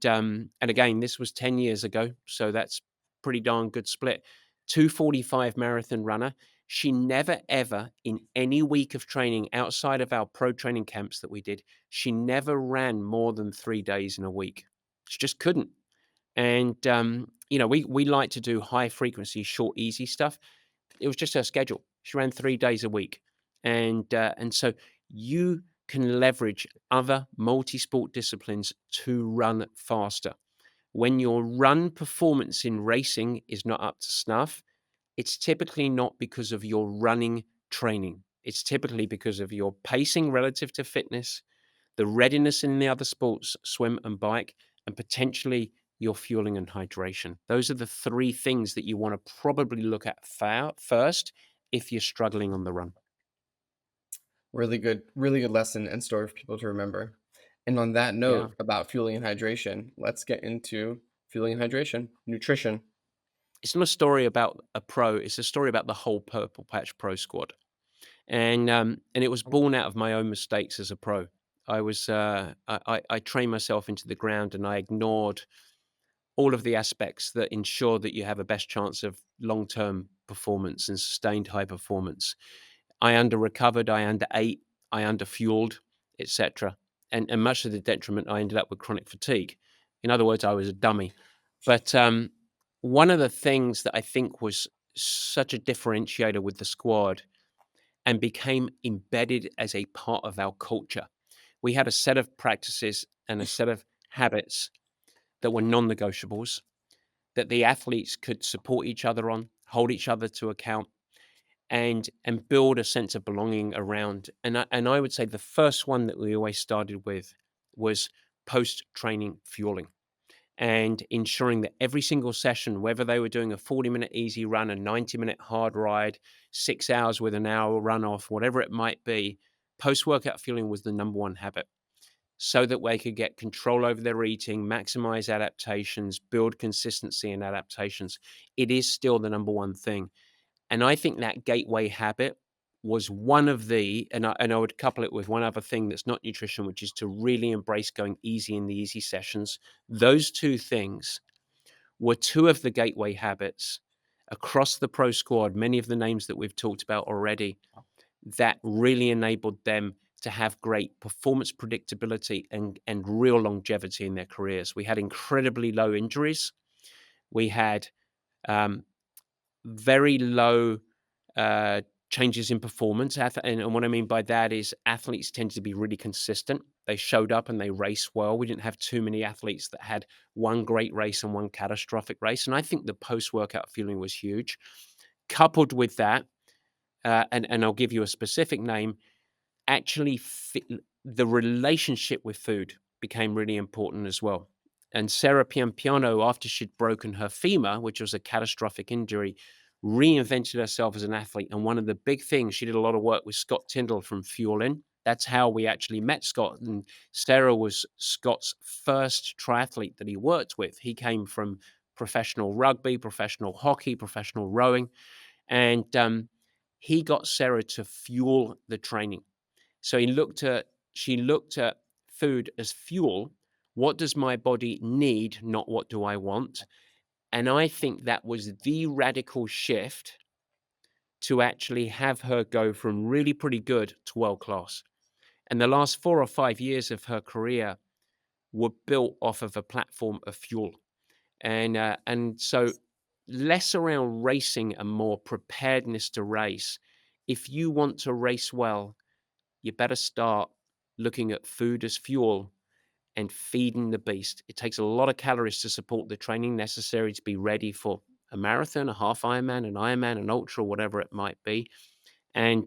again, this was 10 years ago, so that's pretty darn good split. 2:45 marathon runner. She never, ever, in any week of training outside of our pro training camps that we did, she never ran more than 3 days in a week. She just couldn't. And we like to do high frequency, short, easy stuff. It was just her schedule. She ran 3 days a week. And so you can leverage other multi-sport disciplines to run faster. When your run performance in racing is not up to snuff, it's typically not because of your running training. It's typically because of your pacing relative to fitness, the readiness in the other sports, swim and bike, and potentially your fueling and hydration. Those are the 3 things that you want to probably look at first if you're struggling on the run. Really good lesson and story for people to remember. And on that Yeah. note about fueling and hydration, let's get into fueling and hydration, nutrition. It's not a story about a pro, it's a story about the whole Purple Patch Pro squad. And it was born out of my own mistakes as a pro. I trained myself into the ground and I ignored all of the aspects that ensure that you have a best chance of long-term performance and sustained high performance. I under-recovered, I under-ate, I under-fueled, etc. And much to the detriment, I ended up with chronic fatigue. In other words, I was a dummy. But one of the things that I think was such a differentiator with the squad and became embedded as a part of our culture, we had a set of practices and a set of habits that were non-negotiables, that the athletes could support each other on, hold each other to account, and build a sense of belonging around. And I would say the first one that we always started with was post-training fueling and ensuring that every single session, whether they were doing a 40-minute easy run, a 90-minute hard ride, 6 hours with an hour run off, whatever it might be, post-workout fueling was the number one habit, so that they could get control over their eating, maximize adaptations, build consistency in adaptations. It is still the number one thing. And I think that gateway habit was one of and I would couple it with one other thing that's not nutrition, which is to really embrace going easy in the easy sessions. Those 2 things were 2 of the gateway habits across the pro squad, many of the names that we've talked about already, that really enabled them to have great performance predictability and real longevity in their careers. We had incredibly low injuries. We had very low changes in performance. And what I mean by that is athletes tend to be really consistent. They showed up and they raced well. We didn't have too many athletes that had one great race and one catastrophic race. And I think the post-workout feeling was huge. Coupled with that, and I'll give you a specific name, actually the relationship with food became really important as well. And Sarah Piampiano, after she'd broken her femur, which was a catastrophic injury, reinvented herself as an athlete. And one of the big things, she did a lot of work with Scott Tyndall from Fuel In. That's how we actually met Scott. And Sarah was Scott's first triathlete that he worked with. He came from professional rugby, professional hockey, professional rowing. And he got Sarah to fuel the training. So she looked at food as fuel. What does my body need, not what do I want? And I think that was the radical shift to actually have her go from really pretty good to world class. And the last 4 or 5 years of her career were built off of a platform of fuel. And so less around racing and more preparedness to race. If you want to race well, you better start looking at food as fuel and feeding the beast. It takes a lot of calories to support the training necessary to be ready for a marathon, a half Ironman, an ultra, whatever it might be. And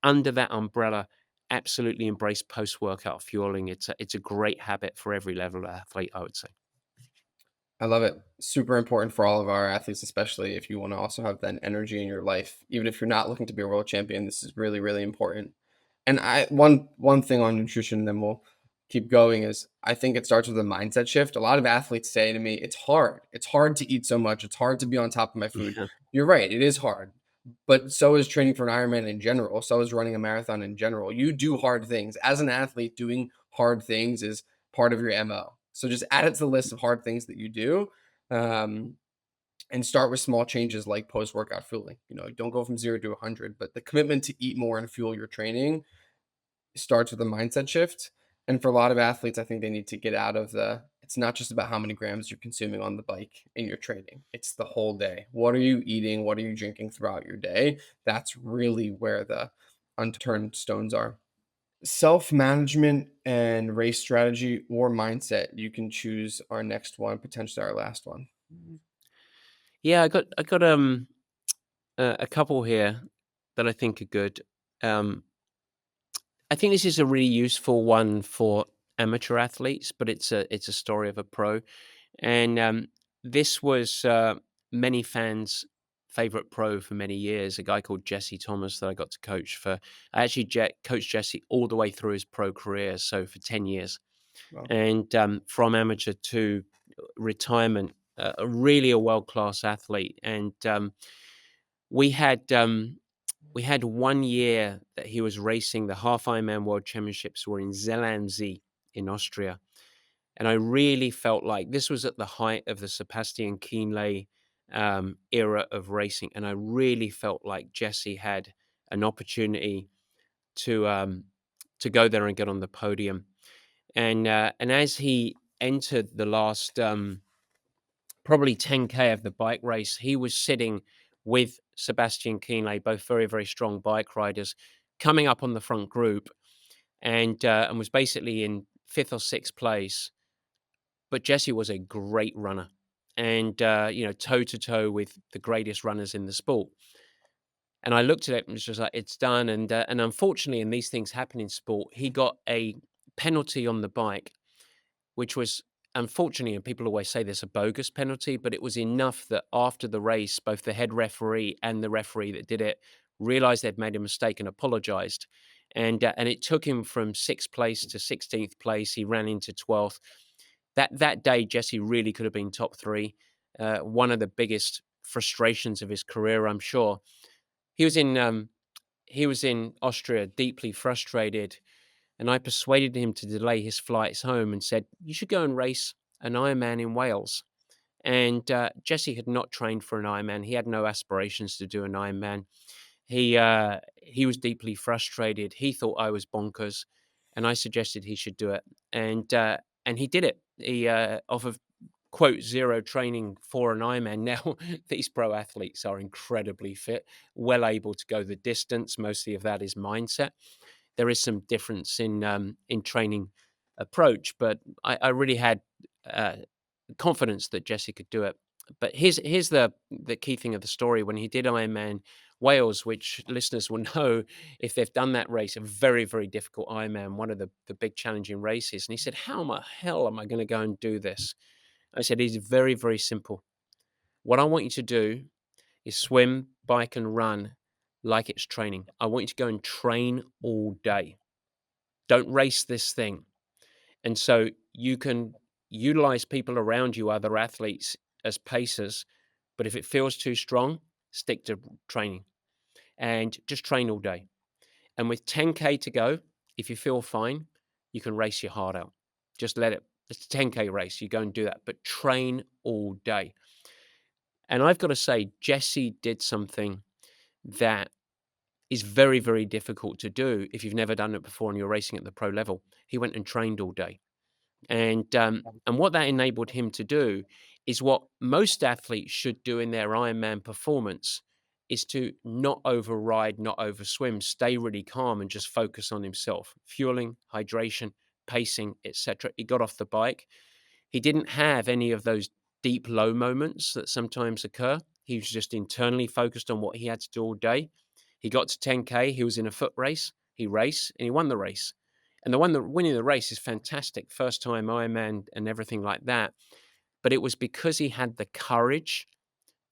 under that umbrella, absolutely embrace post-workout fueling. It's a great habit for every level of athlete, I would say. I love it. Super important for all of our athletes, especially if you want to also have that energy in your life. Even if you're not looking to be a world champion, this is really, really important. And one thing on nutrition, then we'll keep going, is I think it starts with a mindset shift. A lot of athletes say to me, it's hard. It's hard to eat so much. It's hard to be on top of my food. Yeah. You're right, it is hard. But so is training for an Ironman in general. So is running a marathon in general. You do hard things. As an athlete, doing hard things is part of your MO. So just add it to the list of hard things that you do. Um, and start with small changes like post-workout fueling. Don't go from 0 to 100, but the commitment to eat more and fuel your training starts with a mindset shift. And for a lot of athletes, I think they need to get out of it's not just about how many grams you're consuming on the bike in your training. It's the whole day. What are you eating? What are you drinking throughout your day? That's really where the unturned stones are. Self-management and race strategy or mindset. You can choose our next one, potentially our last one. Yeah, I got a couple here that I think are good. Um, I think this is a really useful one for amateur athletes, but it's a story of a pro. And this was many fans' favorite pro for many years, a guy called Jesse Thomas that I got to coach for. I actually coached Jesse all the way through his pro career, so for 10 years. Well, And from amateur to retirement, really a world-class athlete. And we had 1 year that he was racing. The half Ironman World Championships were in Zell in Austria. And I really felt like this was at the height of the Sebastian Kienle era of racing. And I really felt like Jesse had an opportunity to go there and get on the podium. And as he entered the last probably 10K of the bike race, he was sitting with Sebastian Kienle, both very, very strong bike riders, coming up on the front group, and was basically in 5th or 6th place. But Jesse was a great runner, and toe to toe with the greatest runners in the sport. And I looked at it and was just like, it's done. And unfortunately, and these things happen in sport, he got a penalty on the bike, which was unfortunately, and people always say this, a bogus penalty, but it was enough that after the race, both the head referee and the referee that did it realized they'd made a mistake and apologized. And it took him from 6th place to 16th place. He ran into 12th. That day, Jesse really could have been top 3. One of the biggest frustrations of his career, I'm sure. He was in Austria, deeply frustrated, and I persuaded him to delay his flights home and said, "You should go and race an Ironman in Wales." And Jesse had not trained for an Ironman. He had no aspirations to do an Ironman. He was deeply frustrated. He thought I was bonkers, and I suggested he should do it. And he did it. He off of quote 0 training for an Ironman. Now these pro athletes are incredibly fit, well able to go the distance. Mostly of that is mindset. There is some difference in training approach, but I really had confidence that Jesse could do it. But here's the key thing of the story. When he did Ironman Wales, which listeners will know if they've done that race, a very, very difficult Ironman, one of the big challenging races. And he said, how the hell am I going to go and do this? I said, it's very, very simple. What I want you to do is swim, bike, and run like it's training. I want you to go and train all day. Don't race this thing. And so you can utilize people around you, other athletes, as pacers. But if it feels too strong, stick to training and just train all day. And with 10K to go, if you feel fine, you can race your heart out. Just let it. It's a 10K race. You go and do that, but train all day. And I've got to say, Jesse did something that is very, very difficult to do if you've never done it before and you're racing at the pro level. He went and trained all day. And what that enabled him to do is what most athletes should do in their Ironman performance is to not override, not overswim, stay really calm and just focus on himself. Fueling, hydration, pacing, etc. He got off the bike. He didn't have any of those deep low moments that sometimes occur. He was just internally focused on what he had to do all day. He got to 10K. He was in a foot race. He raced and he won the race. And the one that winning the race is fantastic. First time Ironman and everything like that. But it was because he had the courage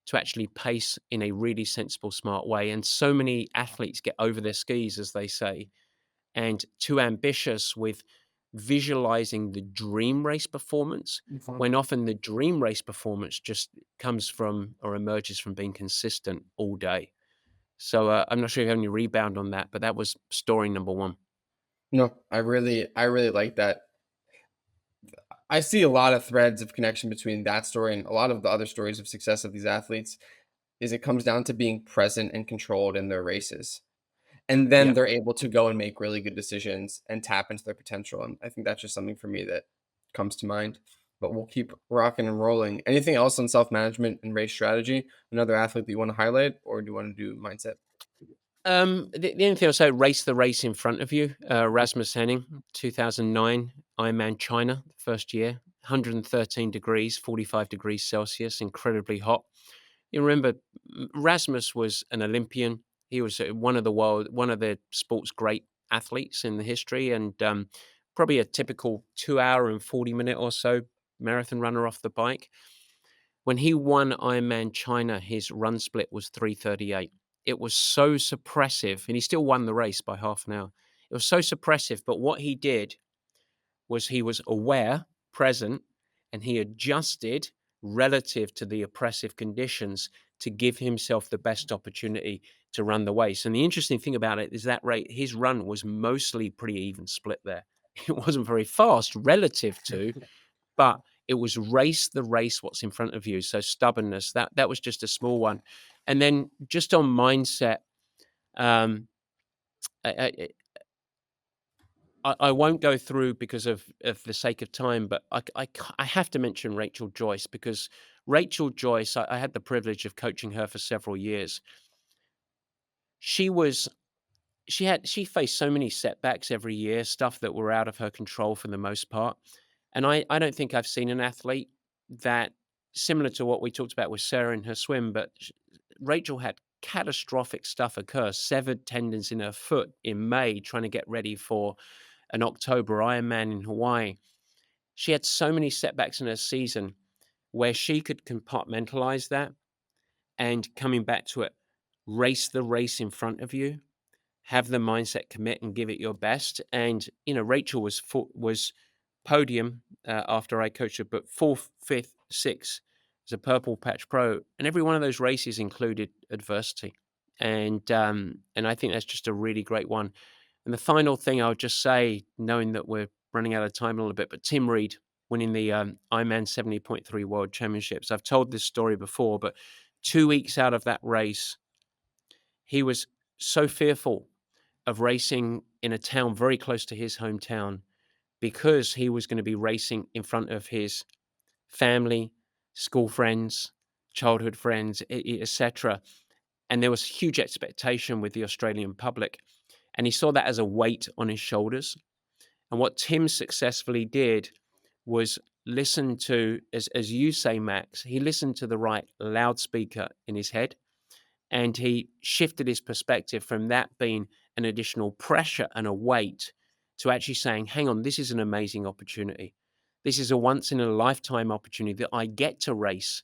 to actually pace in a really sensible, smart way. And so many athletes get over their skis, as they say, and too ambitious with visualizing the dream race performance, when often the dream race performance just comes from or emerges from being consistent all day. So I'm not sure if you have any rebound on that, but that was story number one. No, I really like that. I see a lot of threads of connection between that story and a lot of the other stories of success of these athletes is it comes down to being present and controlled in their races. And then Yeah. they're able to go and make really good decisions and tap into their potential. And I think that's just something for me that comes to mind. But we'll keep rocking and rolling. Anything else on self-management and race strategy? Another athlete that you want to highlight, or do you want to do mindset? The only thing I'll say, race the race in front of you. Rasmus Henning, 2009, Ironman China, first year, 113 degrees, 45 degrees Celsius, incredibly hot. You remember, Rasmus was an Olympian. He was one of the sport's great athletes in the history, and probably a typical 2 hour and 40 minute or so marathon runner off the bike. When he won Ironman China, his run split was 3:38. It was so suppressive, and he still won the race by half an hour. It was so suppressive, but what he did was he was aware, present, and he adjusted relative to the oppressive conditions to give himself the best opportunity to run the race. And the interesting thing about it is that his run was mostly pretty even split there. It wasn't very fast relative to, but it was race the race what's in front of you. So stubbornness, that was just a small one. And then just on mindset, um, I, I won't go through because of the sake of time, but I have to mention Rachel Joyce, because Rachel Joyce, I had the privilege of coaching her for several years. She was she faced so many setbacks every year, stuff that were out of her control for the most part. And I don't think I've seen an athlete that, similar to what we talked about with Sarah in her swim, but Rachel had catastrophic stuff occur, severed tendons in her foot in May, trying to get ready for an October Ironman in Hawaii. She had so many setbacks in her season where she could compartmentalize that and, coming back to it, race the race in front of you, have the mindset, commit, and give it your best. And Rachel was podium after I coached her, but fourth, fifth, sixth as a Purple Patch Pro, and every one of those races included adversity. And I think that's just a really great one. And the final thing I'll just say, knowing that we're running out of time a little bit, but Tim Reed winning the Ironman 70.3 World Championships. I've told this story before, but 2 weeks out of that race, he was so fearful of racing in a town very close to his hometown, because he was going to be racing in front of his family, school friends, childhood friends, etc. And there was huge expectation with the Australian public. And he saw that as a weight on his shoulders. And what Tim successfully did was listen to, as you say, Max, he listened to the right loudspeaker in his head. And he shifted his perspective from that being an additional pressure and a weight to actually saying, hang on, this is an amazing opportunity. This is a once in a lifetime opportunity that I get to race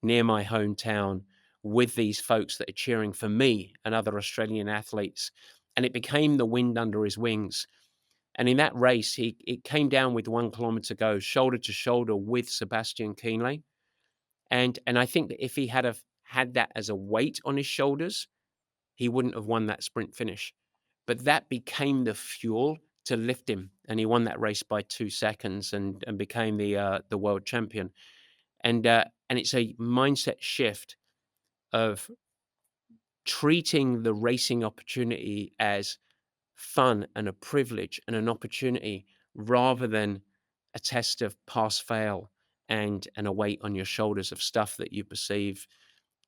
near my hometown with these folks that are cheering for me and other Australian athletes. And it became the wind under his wings. And in that race, it came down with 1 kilometer to go, shoulder to shoulder with Sebastian Kienle. And I think that if he had had that as a weight on his shoulders, he wouldn't have won that sprint finish. But that became the fuel to lift him, and he won that race by 2 seconds and became the world champion. And it's a mindset shift of treating the racing opportunity as fun and a privilege and an opportunity rather than a test of pass fail and a weight on your shoulders of stuff that you perceive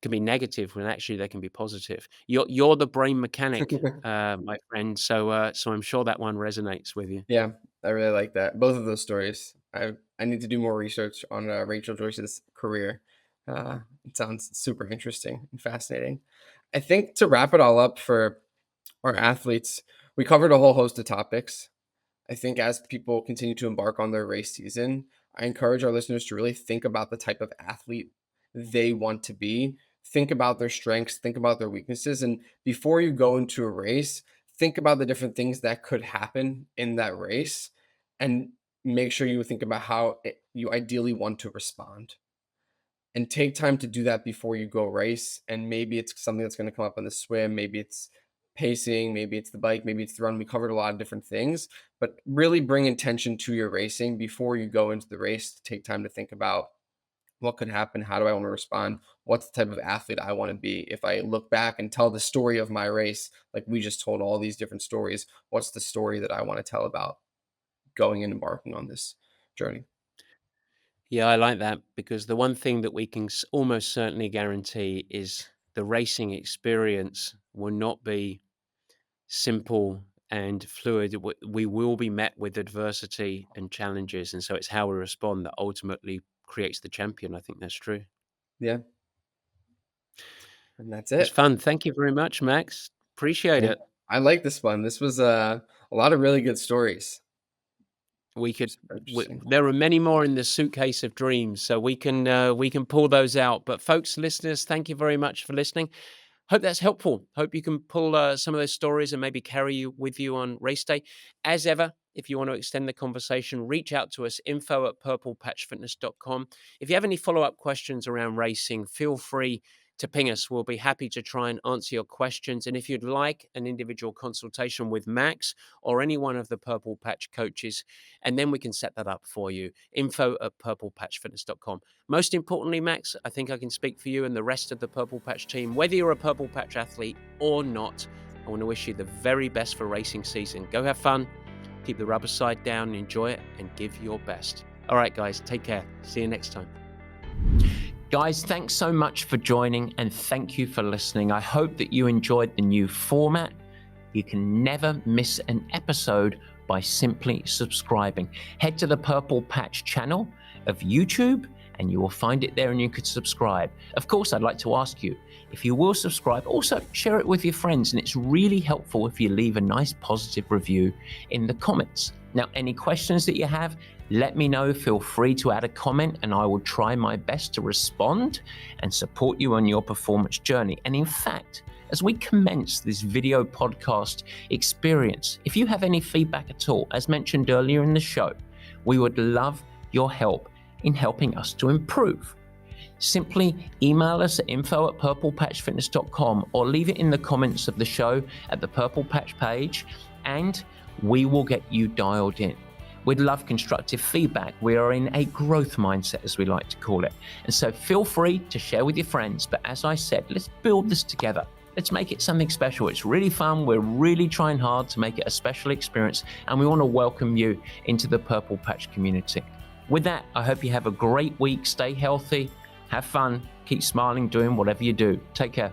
can be negative when actually they can be positive. You're the brain mechanic, my friend. So I'm sure that one resonates with you. Yeah, I really like that. Both of those stories. I need to do more research on Rachel Joyce's career. It sounds super interesting and fascinating. I think to wrap it all up for our athletes, we covered a whole host of topics. I think as people continue to embark on their race season, I encourage our listeners to really think about the type of athlete they want to be. Think about their strengths, think about their weaknesses. And before you go into a race, think about the different things that could happen in that race and make sure you think about how you ideally want to respond. And take time to do that before you go race. And maybe it's something that's going to come up on the swim. Maybe it's pacing, maybe it's the bike, maybe it's the run. We covered a lot of different things, but really bring intention to your racing before you go into the race. Take time to think about what could happen. How do I want to respond? What's the type of athlete I want to be? If I look back and tell the story of my race, like we just told all these different stories, what's the story that I want to tell about going and embarking on this journey? Yeah, I like that, because the one thing that we can almost certainly guarantee is the racing experience will not be simple and fluid. We will be met with adversity and challenges. And so it's how we respond that ultimately creates the champion. I think that's true. Yeah. And that's It was it. fun. Thank you very much, Max. Appreciate Yeah. it. I like this one. This was a lot of really good stories. We could. Super interesting. There are many more in the suitcase of dreams, so we can pull those out. But folks, listeners, thank you very much for listening. Hope that's helpful. Hope you can pull some of those stories and maybe carry you with you on race day. As ever, if you want to extend the conversation, reach out to us, info@purplepatchfitness.com. If you have any follow-up questions around racing, feel free to ping us. We'll be happy to try and answer your questions. And if you'd like an individual consultation with Max or any one of the Purple Patch coaches, and then we can set that up for you, info@purplepatchfitness.com. Most importantly, Max, I think I can speak for you and the rest of the Purple Patch team. Whether you're a Purple Patch athlete or not, I want to wish you the very best for racing season. Go have fun, keep the rubber side down, enjoy it, and give your best. All right, guys, take care. See you next time. Guys, thanks so much for joining, and thank you for listening. I hope that you enjoyed the new format. You can never miss an episode by simply subscribing. Head to the Purple Patch channel of YouTube and you will find it there and you could subscribe. Of course, I'd like to ask you, if you will subscribe, also share it with your friends, and it's really helpful if you leave a nice positive review in the comments. Now, any questions that you have, let me know. Feel free to add a comment and I will try my best to respond and support you on your performance journey. And in fact, as we commence this video podcast experience, if you have any feedback at all, as mentioned earlier in the show, we would love your help in helping us to improve. Simply email us at info@purplepatchfitness.com or leave it in the comments of the show at the Purple Patch page, and we will get you dialed in. We'd love constructive feedback. We are in a growth mindset, as we like to call it. And so feel free to share with your friends. But as I said, let's build this together. Let's make it something special. It's really fun. We're really trying hard to make it a special experience, and we want to welcome you into the Purple Patch community. With that, I hope you have a great week. Stay healthy, have fun, keep smiling, doing whatever you do. Take care.